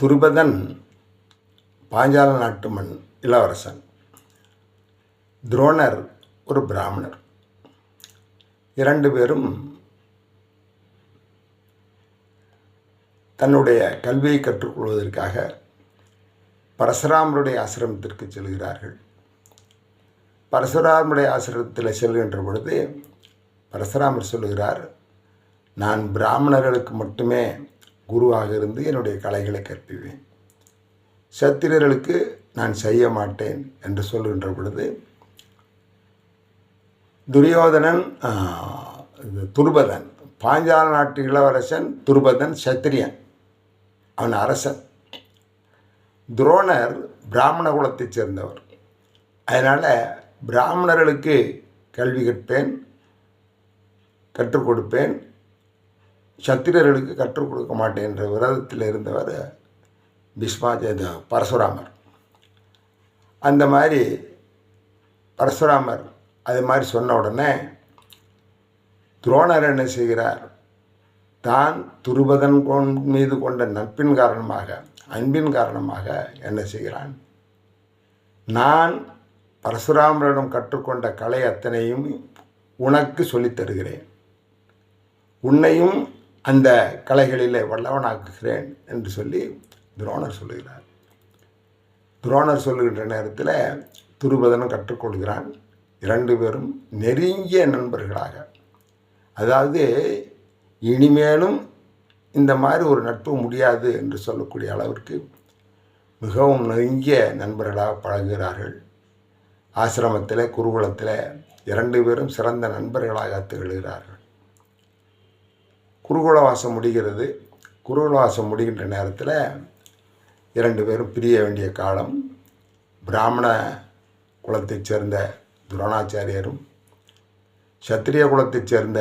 துருபதன் பாஞ்சால நாட்டு மண் இளவரசன். துரோணர் ஒரு பிராமணர். இரண்டு பேரும் தன்னுடைய கல்வியை கற்றுக்கொள்வதற்காக பரசுராமருடைய ஆசிரமத்திற்கு செல்கிறார்கள். பரசுராமருடைய ஆசிரமத்தில் செல்கின்ற பொழுது பரசுராமர் சொல்லுகிறார், நான் பிராமணர்களுக்கு மட்டுமே குருவாக இருந்து என்னுடைய கலைகளை கற்பிவேன், சத்திரியர்களுக்கு நான் செய்ய மாட்டேன் என்று சொல்கின்ற பொழுது துரியோதனன் துருபதன், பாஞ்சால நாட்டு இளவரசன் துருபதன் சத்திரியன், அவன் அரசன். துரோணர் பிராமண குலத்தைச் சேர்ந்தவர். அதனால் பிராமணர்களுக்கு கல்வி கற்றுக் கொடுப்பேன், சத்திரியர்களுக்கு கற்றுக் கொடுக்க மாட்டேன் என்ற விரதத்தில் இருந்தவர் பரசுராமர். அந்த மாதிரி பரசுராமர் அது மாதிரி சொன்ன உடனே துரோணர் என்ன செய்கிறார், தான் துருபதன் மீது கொண்ட நட்பின் காரணமாக, அன்பின் காரணமாக என்ன செய்கிறான், நான் பரசுராமரிடம் கற்றுக்கொண்ட கலை அத்தனையும் உனக்கு சொல்லித் தருகிறேன், உன்னையும் அந்த கலைகளிலே வல்லவனாக்குகிறேன் என்று சொல்லி துரோணர் சொல்லுகிறார். துரோணர் சொல்லுகின்ற நேரத்தில் துருபதனும் கற்றுக்கொள்கிறான். இரண்டு பேரும் நெருங்கிய நண்பர்களாக, அதாவது இனிமேலும் இந்த மாதிரி ஒரு நட்பு முடியாது என்று சொல்லக்கூடிய அளவிற்கு மிகவும் நெருங்கிய நண்பர்களாக பழகுகிறார்கள். ஆசிரமத்தில் குருகுலத்தில் இரண்டு பேரும் சிறந்த நண்பர்களாக திகழ்கிறார்கள். குருகுலவாசம் முடிகிறது. குருகுலவாசம் முடிகின்ற நேரத்தில் இரண்டு பேரும் பிரிய வேண்டிய காலம். பிராமண குலத்தைச் சேர்ந்த துரோணாச்சாரியரும் சத்திரிய குலத்தைச் சேர்ந்த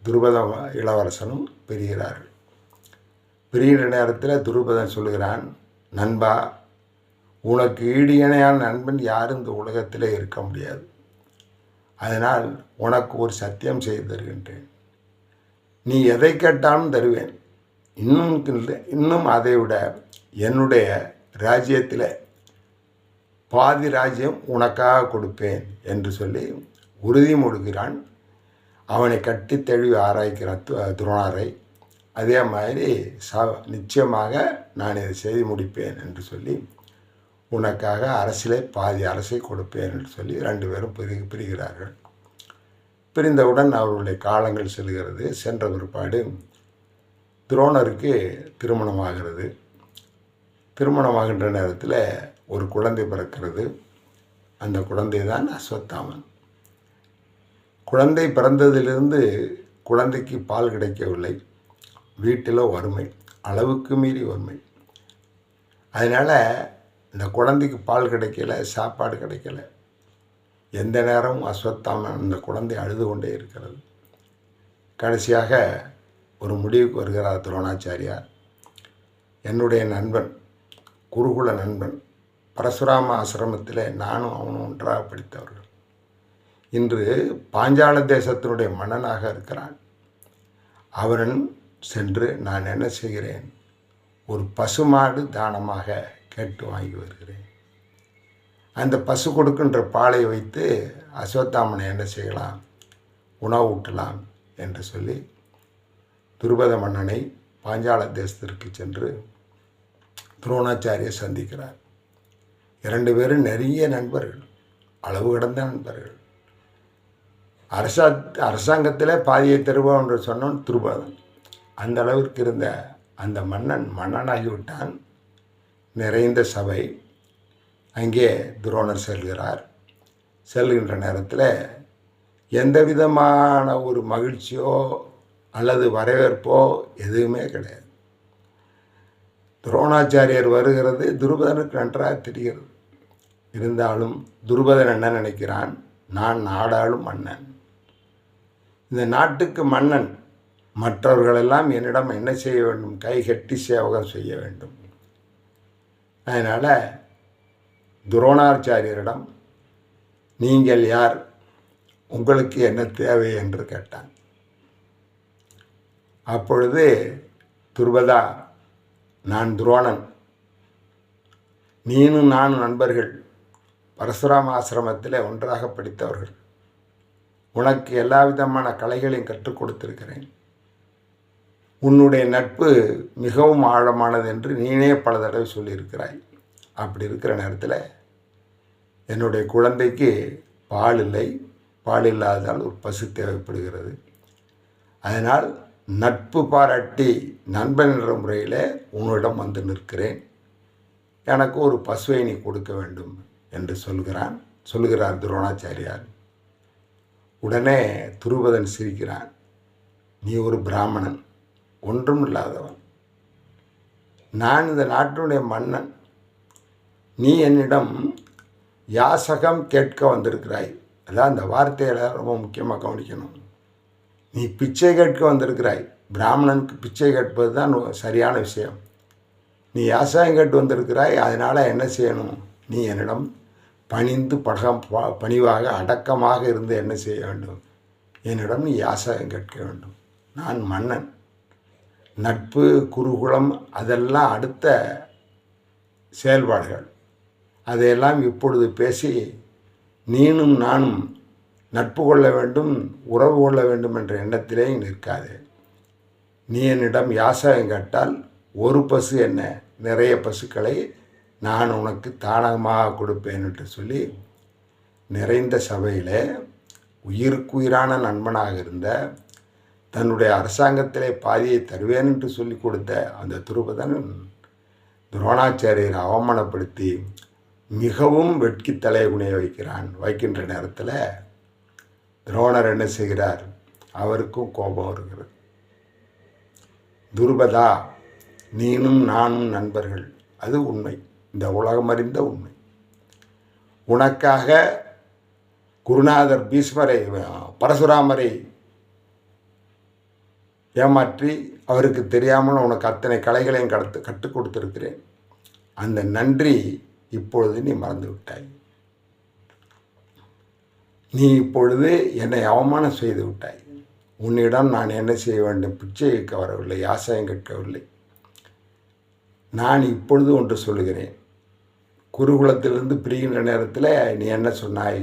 துருபத இளவரசனும் பிரிகிறார்கள். பிரிகின்ற நேரத்தில் துருபதன் சொல்லுகிறான், நண்பா, உனக்கு ஈடு இணையான நண்பன் யாரும் இந்த உலகத்தில் இருக்க முடியாது. அதனால் உனக்கு ஒரு சத்தியம் செய்து தருகின்றேன், நீ எதை கேட்டாலும் தருவேன், இன்னும் அதை விட என்னுடைய ராஜ்யத்தில் பாதி ராஜ்யம் உனக்காக கொடுப்பேன் என்று சொல்லி உறுதி கொடுக்கிறான். அவனை கட்டி தழுவி ஆராய்க்கிறான் துரோணரை. அதே மாதிரி நிச்சயமாக நான் இதை செய்து முடிப்பேன் என்று சொல்லி உனக்காக அரசிலே பாதி அரசை கொடுப்பேன் என்று சொல்லி ரெண்டு பேரும் பிரிகிறார்கள். பிரிந்தவுடன் அவர்களுடைய காலங்கள் செல்கிறது. சென்ற பிற்பாடு துரோணருக்கு திருமணமாகிறது. திருமணமாகின்ற நேரத்தில் ஒரு குழந்தை பிறக்கிறது. அந்த குழந்தை தான் அஸ்வத்தாமன். குழந்தை பிறந்ததிலிருந்து குழந்தைக்கு பால் கிடைக்கவில்லை. வீட்டில் வறுமை, அளவுக்கு மீறி வறுமை. அதனால் இந்த குழந்தைக்கு பால் கிடைக்கல, சாப்பாடு கிடைக்கல. எந்த நேரமும் அஸ்வத்தாமன் அந்த குழந்தை அழுது கொண்டே இருக்கிறது. கடைசியாக ஒரு முடிவுக்கு வருகிறார் துரோணாச்சாரியார். என்னுடைய நண்பன், குருகுல நண்பன், பரசுராம ஆசிரமத்தில் நானும் அவனும் ஒன்றாக படித்தவர்கள். இன்று பாஞ்சால தேசத்தினுடைய மன்னனாக இருக்கிறான். அவன் சென்று நான் என்ன செய்கிறேன், ஒரு பசுமாடு தானமாக கேட்டு வாங்கி வருகிறேன். அந்த பசு கொடுக்கின்ற பாலை வைத்து அஸ்வத்தாமனை என்ன செய்யலாம், உணவு ஊட்டலாம் என்று சொல்லி துருபத மன்னனை பாஞ்சால தேசத்திற்கு சென்று துரோணாச்சாரியை சந்திக்கிறார். இரண்டு பேரும் நெருங்கிய நண்பர்கள், அளவு கடந்த நண்பர்கள். அரசாங்கத்தில் பாதியை தருவோம் என்று சொன்னான் துருபதன். அந்த அளவிற்கு இருந்த அந்த மன்னனாகிவிட்டான். நிறைந்த சபை. அங்கே துரோணர் செல்கிறார். செல்கின்ற நேரத்தில் எந்த விதமான ஒரு மகிழ்ச்சியோ அல்லது வரவேற்போ எதுவுமே கிடையாது. துரோணாச்சாரியர் வருகிறது துருபதனுக்கு நன்றாக தெரிகிறது. இருந்தாலும் துருபதன் என்ன நினைக்கிறான், நான் நாடாளும் மன்னன், இந்த நாட்டுக்கு மன்னன், மற்றவர்களெல்லாம் என்னிடம் என்ன செய்ய வேண்டும், கைகட்டி சேவகம் செய்ய வேண்டும். அதனால் துரோணாச்சாரியரிடம் நீங்கள் யார், உங்களுக்கு என்ன தேவை என்று கேட்டான். அப்பொழுது துருபதா, நான் துரோணன், நீனும் நானும் நண்பர்கள், பரசுராம ஆசிரமத்தில் ஒன்றாக படித்தவர்கள். உனக்கு எல்லா விதமான கலைகளையும் கற்றுக் கொடுத்திருக்கிறேன். உன்னுடைய நட்பு மிகவும் ஆழமானது என்று நீனே பல தடவை சொல்லியிருக்கிறாய். அப்படி இருக்கிற நேரத்தில் என்னுடைய குழந்தைக்கு பால் இல்லை, பால் இல்லாததால் ஒரு பசு தேவைப்படுகிறது. அதனால் நட்பு பாராட்டி நண்பன் என்ற முறையில் உன்னிடம் வந்து நிற்கிறேன். எனக்கு ஒரு பசுவை நீ கொடுக்க வேண்டும் என்று சொல்கிறார் துரோணாச்சாரியார். உடனே துருபதன் சிரிக்கிறான். நீ ஒரு பிராமணன், ஒன்றும் இல்லாதவன். நான் இந்த நாட்டினுடைய மன்னன். நீ என்னிடம் யாசகம் கேட்க வந்திருக்கிறாய். அதான் இந்த வார்த்தையில் ரொம்ப முக்கியமாக கவனிக்கணும். நீ பிச்சை கேட்க வந்திருக்கிறாய். பிராமணனுக்கு பிச்சை கேட்பது தான் சரியான விஷயம். நீ யாசகம் கேட்டு வந்திருக்கிறாய். அதனால் என்ன செய்யணும்? நீ என்னிடம் பணிந்து பணிவாக அடக்கமாக இருந்து என்ன செய்ய வேண்டும்? என்னிடம் நீ யாசகம் கேட்க வேண்டும். நான் மன்னன். நட்பு, குருகுலம் அதெல்லாம் அடுத்த செயல்பாடுகள். அதையெல்லாம் இப்பொழுது பேசி நீனும் நானும் நட்பு கொள்ள வேண்டும், உறவு கொள்ள வேண்டும் என்ற எண்ணத்திலே நிற்காது. நீ என்னிடம் யாசகம் கேட்டால் ஒரு பசு என்ன, நிறைய பசுக்களை நான் உனக்கு தானமாக கொடுப்பேன் என்று சொல்லி நிறைந்த சபையில் உயிருக்குயிரான நண்பனாக இருந்த, தன்னுடைய அரசாங்கத்திலே பாதியை தருவேன் என்று சொல்லி கொடுத்த அந்த துருபதன் துரோணாச்சாரியரை அவமானப்படுத்தி மிகவும் வெட்கி தலையை குனிய வைக்கின்ற நேரத்தில் துரோணர் என்ன செய்கிறார்? அவருக்கும் கோபம் வருகிறது. துருபதா, நீனும் நானும் நண்பர்கள், அது உண்மை, இந்த உலகம் அறிந்த உண்மை. உனக்காக குருநாதர் பீஷ்மரை, பரசுராமரை ஏமாற்றி அவருக்கு தெரியாமல் உனக்கு அத்தனை கலைகளையும் கற்றுக் கொடுத்திருக்கிறேன். அந்த நன்றி இப்பொழுது நீ மறந்து விட்டாய். நீ இப்பொழுது என்னை அவமானம் செய்து விட்டாய். உன்னிடம் நான் என்ன செய்ய வேண்டும்? பிச்சை கேட்க வரவில்லை, யாசகம் கேட்கவில்லை. நான் இப்பொழுது ஒன்று சொல்லுகிறேன். குருகுலத்திலிருந்து பிரிகின்ற நேரத்தில் நீ என்ன சொன்னாய்?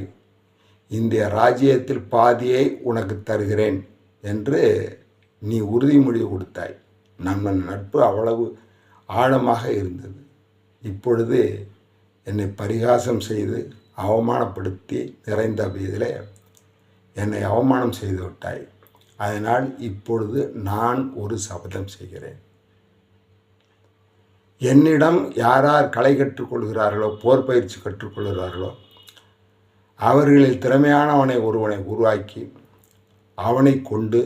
இந்த ராஜ்யத்தில் பாதியை உனக்கு தருகிறேன் என்று நீ உறுதிமொழி கொடுத்தாய். நம்ம நட்பு அவ்வளவு ஆழமாக இருந்தது. இப்பொழுது என்னை பரிகாசம் செய்து அவமானப்படுத்தி நிறைந்த வயதில் என்னை அவமானம் செய்து விட்டாய். அதனால் இப்பொழுது நான் ஒரு சபதம் செய்கிறேன். என்னிடம் யார் கலை கற்றுக்கொள்கிறார்களோ, போர் பயிற்சி கற்றுக்கொள்கிறார்களோ, அவர்களில் திறமையானவனை ஒருவனை உருவாக்கி அவனை கொண்டு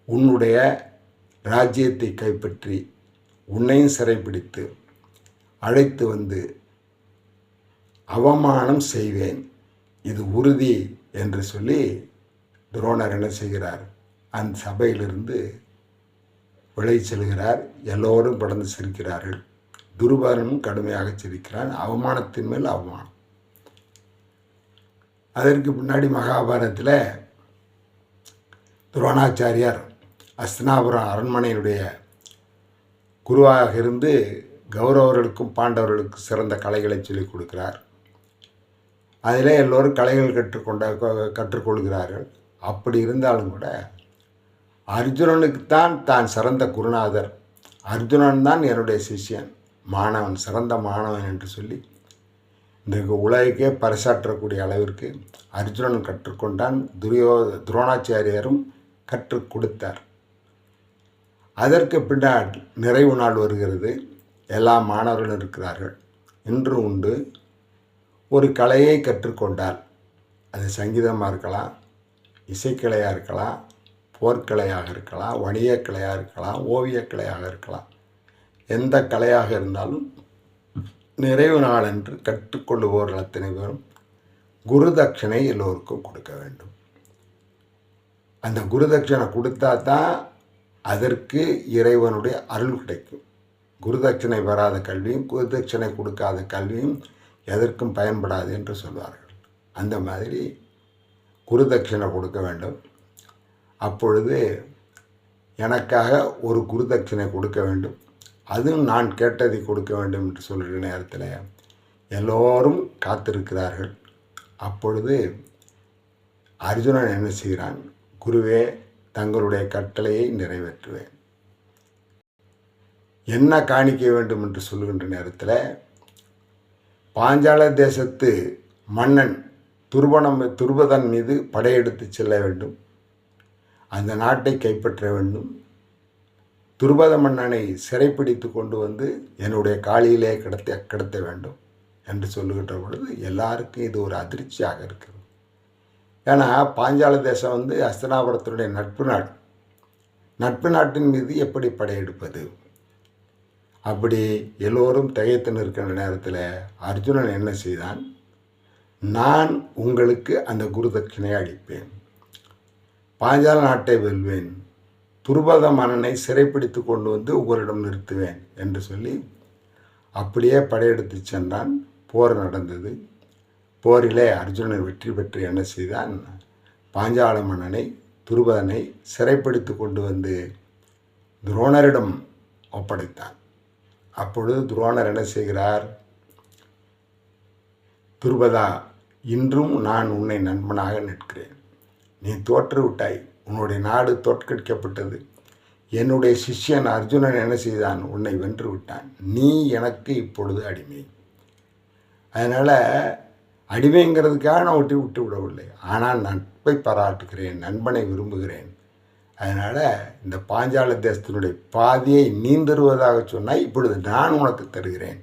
உன்னுடைய ராஜ்யத்தை கைப்பற்றி உன்னையும் சிறைப்பிடித்து அழைத்து வந்து அவமானம் செய்வேன், இது உறுதி என்று சொல்லி துரோணர் என்ன செய்கிறார்? அந்த சபையிலிருந்து விலை செல்கிறார். எல்லோரும் படந்து சிரிக்கிறார்கள். துருபதனும் கடுமையாக சிரிக்கிறான். அவமானத்தின் மேல் அவமானம். அதற்கு பின்னாடி மகாபாரதத்தில் துரோணாச்சாரியார் அஸ்தினாபுரம் அரண்மனையினுடைய குருவாக இருந்து கௌரவர்களுக்கும் பாண்டவர்களுக்கும் சிறந்த கலைகளை சொல்லிக் கொடுக்கிறார். அதில் எல்லோரும் கலைகள் கற்றுக்கொள்கிறார்கள். அப்படி இருந்தாலும் கூட அர்ஜுனனுக்குத்தான் தான் சிறந்த குருநாதர், அர்ஜுனன் தான் என்னுடைய சிஷ்யன், மாணவன், சிறந்த மாணவன் என்று சொல்லி இந்த உலகுக்கே பறைசாற்றக்கூடிய அளவிற்கு அர்ஜுனன் கற்றுக்கொண்டான். துரோணாச்சாரியரும் கற்றுக் கொடுத்தார். அதற்கு பின்னால் நிறைவு நாள் வருகிறது. எல்லா மாணவர்களும் இருக்கிறார்கள். இன்று உண்டு. ஒரு கலையை கற்றுக்கொண்டால் அது சங்கீதமாக இருக்கலாம், இசைக்கலையாக இருக்கலாம், போர்க்கலையாக இருக்கலாம், வணிகக்கலையாக இருக்கலாம், ஓவியக்கலையாக இருக்கலாம். எந்த கலையாக இருந்தாலும் நிறைவு நாள் என்று கற்றுக்கொள்ளுபவர்கள் அத்தனை பேரும் குரு தட்சணை எல்லோருக்கும் கொடுக்க வேண்டும். அந்த குரு தட்சணை கொடுத்தா தான் அதற்கு இறைவனுடைய அருள் கிடைக்கும். குரு தட்சணை பெறாத கல்வியும் குரு தட்சணை கொடுக்காத கல்வியும் எதற்கும் பயன்படாது என்று சொல்வார்கள். அந்த மாதிரி குரு தட்சணை கொடுக்க வேண்டும். அப்பொழுது எனக்காக ஒரு குரு தட்சணை கொடுக்க வேண்டும், அதுவும் நான் கேட்டதை கொடுக்க வேண்டும் என்று சொல்கிற நேரத்தில் எல்லோரும் காத்திருக்கிறார்கள். அப்பொழுது அர்ஜுனன் என்ன செய்கிறான்? குருவே, தங்களுடைய கட்டளையை நிறைவேற்றுவேன், என்ன காணிக்க வேண்டும் என்று சொல்லுகின்ற நேரத்தில் பாஞ்சால தேசத்து மன்னன் துருபதன் மீது படையெடுத்து செல்ல வேண்டும், அந்த நாட்டை கைப்பற்ற வேண்டும், துருபத மன்னனை சிறைப்பிடித்து கொண்டு வந்து என்னுடைய காலியிலே கிடத்த வேண்டும் என்று சொல்லுகின்ற பொழுது எல்லாருக்கும் இது ஒரு அதிர்ச்சியாக இருக்கிறது. ஏன்னா பாஞ்சால தேசம் அஸ்தினாபுரத்தினுடைய நட்பு நாடு. நட்பு நாட்டின் மீது எப்படி படையெடுப்பது? அப்படி எல்லோரும் திகைத்து நிற்கின்ற நேரத்தில் அர்ஜுனன் என்ன செய்தான்? நான் உங்களுக்கு அந்த குரு தட்சிணையை அளிப்பேன், பாஞ்சால நாட்டை வெல்வேன், துருபத மன்னனை சிறைப்பிடித்து கொண்டு வந்து உங்களிடம் நிறுத்துவேன் என்று சொல்லி அப்படியே படையெடுத்து சென்றான். போர் நடந்தது. போரிலே அர்ஜுனன் வெற்றி பெற்று என்ன செய்தான்? பாஞ்சால மன்னனை துருபதனை சிறைப்பிடித்து கொண்டு வந்து துரோணரிடம் ஒப்படைத்தான். அப்பொழுது துரோணர் என்ன செய்கிறார்? துருபதா, இன்றும் நான் உன்னை நண்பனாக நிற்கிறேன். நீ தோற்றுவிட்டாய், உன்னுடைய நாடு தோற்கடிக்கப்பட்டது. என்னுடைய சிஷ்யன் அர்ஜுனன் என்ன செய்தான்? உன்னை வென்று விட்டான். நீ எனக்கு இப்பொழுது அடிமை. அதனால் அடிமைங்கிறதுக்காக நான் விட்டு விடவில்லை, ஆனால் நட்பை பாராட்டுகிறேன், நண்பனை விரும்புகிறேன். அதனால் இந்த பாஞ்சால தேசத்தினுடைய பாதியை நீ தருவதாக சொன்னால் இப்பொழுது நான் உனக்கு தருகிறேன்.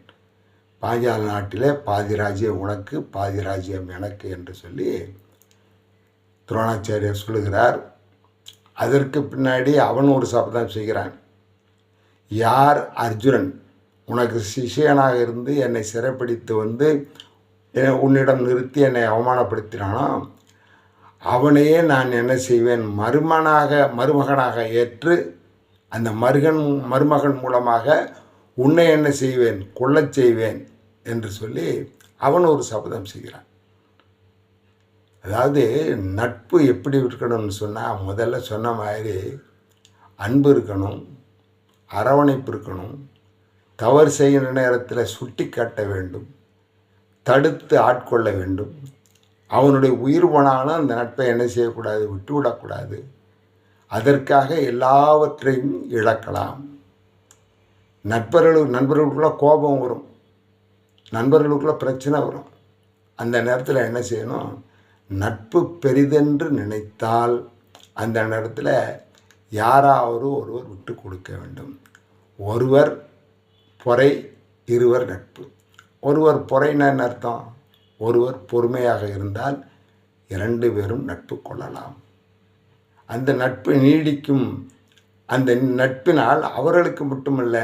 பாஞ்சால நாட்டிலே பாதி ராஜ்யம் உனக்கு, பாதி ராஜ்யம் எனக்கு என்று சொல்லி துரோணாச்சாரியர் சொல்லுகிறார். அதற்கு பின்னாடி அவன் ஒரு சபதம் செய்கிறான். யார் அர்ஜுனன் உனக்கு சிஷியனாக இருந்து என்னை சிறைப்பிடித்து வந்து உன்னிடம் நிறுத்தி என்னை அவமானப்படுத்தினானோ அவனையே நான் என்ன செய்வேன்? மருமகனாக ஏற்று அந்த மருமகன் மூலமாக உன்னை என்ன செய்வேன்? கொல்லச் செய்வேன் என்று சொல்லி அவன் ஒரு சபதம் செய்கிறான். அதாவது நட்பு எப்படி இருக்கணும்னு சொன்னால், முதல்ல சொன்ன மாதிரி அன்பு இருக்கணும், அரவணைப்பு இருக்கணும், தவறு செய்கிற நேரத்தில் சுட்டி காட்ட வேண்டும், தடுத்து ஆட்கொள்ள வேண்டும். அவனுடைய உயிர் போனாலும் அந்த நட்பை என்ன செய்யக்கூடாது? விட்டுவிடக்கூடாது. அதற்காக எல்லாவற்றையும் இழக்கலாம். நண்பர்களுக்குள்ள கோபம் வரும், நண்பர்களுக்குள்ள பிரச்சனை வரும். அந்த நேரத்தில் என்ன செய்யணும்? நட்பு பெரிதென்று நினைத்தால் அந்த நேரத்தில் யாராவது ஒருவர் விட்டு கொடுக்க வேண்டும். ஒருவர் பொறை, இருவர் நட்பு. ஒருவர் பொறைன்னு அர்த்தம், ஒருவர் பொறுமையாக இருந்தால் 2 பேரும் நட்பு கொள்ளலாம். அந்த நட்பு நீடிக்கும். அந்த நட்பினால் அவர்களுக்கு மட்டுமல்ல,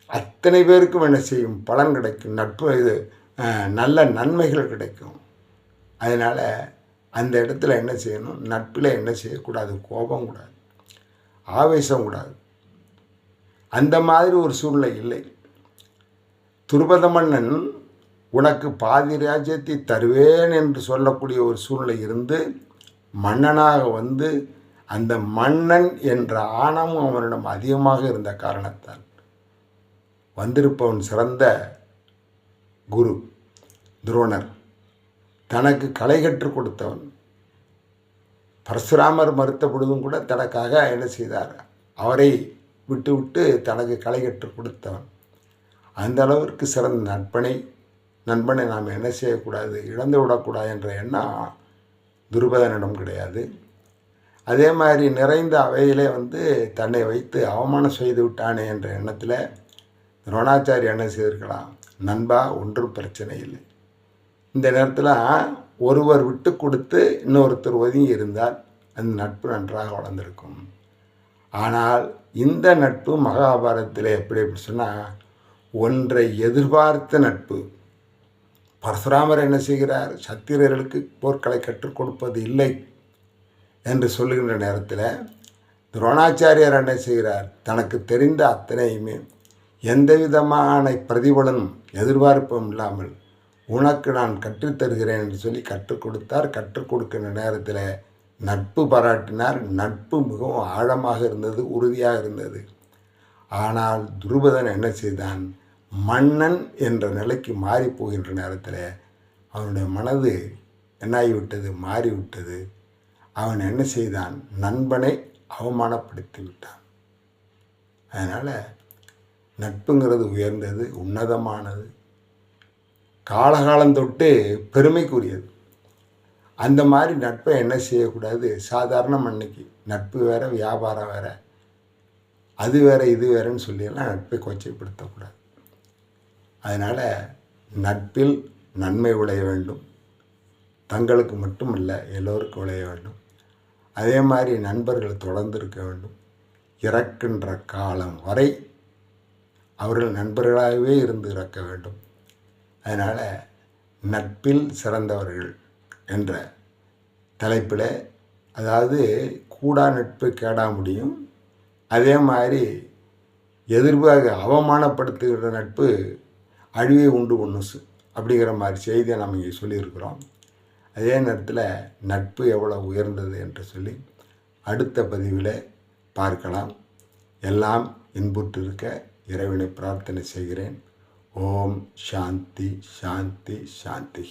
அத்தனை பேருக்கும் என்ன செய்யும்? பலன் கிடைக்கும். நட்பு இது நல்ல நன்மைகள் கிடைக்கும். அதனால் அந்த இடத்துல என்ன செய்யணும்? நட்பில் என்ன செய்யக்கூடாது? கோபம் கூடாது, ஆவேசம் கூடாது. அந்த மாதிரி ஒரு சூழ்நிலை இல்லை. துருபத மன்னன் உனக்கு பாதி ராஜ்யத்தை தருவேன் என்று சொல்லக்கூடிய ஒரு சூழ்நிலை இருந்து மன்னனாக வந்து அந்த மன்னன் என்ற ஆணவம் அவனிடம் அதிகமாக இருந்த காரணத்தால் வந்திருப்பவன் சிறந்த குரு துரோணர், தனக்கு கலை கற்றுக் கொடுத்தவன். பரசுராமர் மறுத்த பொழுதும் கூட தனக்காக என்ன செய்தார்? அவரை விட்டு தனக்கு கலை கற்றுக் கொடுத்தவன். அந்த அளவிற்கு சிறந்த நண்பனை நாம் என்ன செய்யக்கூடாது? இழந்து விடக்கூடாது என்ற எண்ணம் துருபதனிடம் கிடையாது. அதே மாதிரி நிறைந்த அவையிலே தன்னை வைத்து அவமானம் செய்து விட்டானே என்ற எண்ணத்தில் துரோணாச்சாரி என்ன செய்திருக்கலாம்? நண்பா, ஒன்றும் பிரச்சனை இல்லை. இந்த நேரத்தில் ஒருவர் விட்டு கொடுத்து இன்னொருத்தர் ஒதுங்கி இருந்தால் அந்த நட்பு நன்றாக வளர்ந்திருக்கும். ஆனால் இந்த நட்பு மகாபாரதத்தில் எப்படி சொன்னால், ஒன்றை எதிர்பார்த்த நட்பு. பரசுராமர் என்ன செய்கிறார்? சத்திரியர்களுக்கு போர்க்களை கற்றுக் கொடுப்பது இல்லை என்று சொல்லுகின்ற நேரத்தில் துரோணாச்சாரியார் என்ன செய்கிறார்? தனக்கு தெரிந்த அத்தனையுமே எந்த விதமான பிரதிபலனும் எதிர்பார்ப்பும் இல்லாமல் உனக்கு நான் கற்றுத்தருகிறேன் என்று சொல்லி கற்றுக் கொடுத்தார். கற்றுக் கொடுக்கின்ற நேரத்தில் நட்பு பாராட்டினார். நட்பு மிகவும் ஆழமாக இருந்தது, உறுதியாக இருந்தது. ஆனால் துருபதன் என்ன செய்தான்? மன்னன் என்ற நிலைக்கு மாறி போகின்ற நேரத்தில் அவனுடைய மனது என்னாகிவிட்டது, மாறிவிட்டது. அவன் என்ன செய்தான், நண்பனை அவமானப்படுத்தி விட்டான். அதனால் நட்புங்கிறது உயர்ந்தது, உன்னதமானது, காலகாலம் தொட்டு பெருமைக்குரியது. அந்த மாதிரி நட்பை என்ன செய்யக்கூடாது, சாதாரண அன்னைக்கு நட்பு வேறு, வியாபாரம் வேறு, அது வேறு இது வேறுன்னு சொல்லியெல்லாம் நட்பை கொச்சைப்படுத்தக்கூடாது. அதனால் நட்பில் நன்மை விளைய வேண்டும், தங்களுக்கு மட்டுமல்ல எல்லோருக்கும் விளைய வேண்டும். அதே மாதிரி நண்பர்கள் தொடர்ந்து இருக்க வேண்டும். இறக்கின்ற காலம் வரை அவர்கள் நண்பர்களாகவே இருந்து இறக்க வேண்டும். அதனால் நட்பில் சிறந்தவர்கள் என்ற தலைப்பில், அதாவது கூடா நட்பு கேடா முடியும், அதே மாதிரி எதிர்பார்க்க அவமானப்படுத்துகிற நட்பு அழிவை உண்டு ஒன்று அப்படிங்கிற மாதிரி செய்தியை நம்ம இங்கே சொல்லியிருக்கிறோம். அதே நேரத்தில் நட்பு எவ்வளோ உயர்ந்தது என்று சொல்லி அடுத்த பதிவில் பார்க்கலாம். எல்லாம் இன்புற்று இருக்க இறைவனை பிரார்த்தனை செய்கிறேன். ஓம் சாந்தி சாந்தி சாந்தி.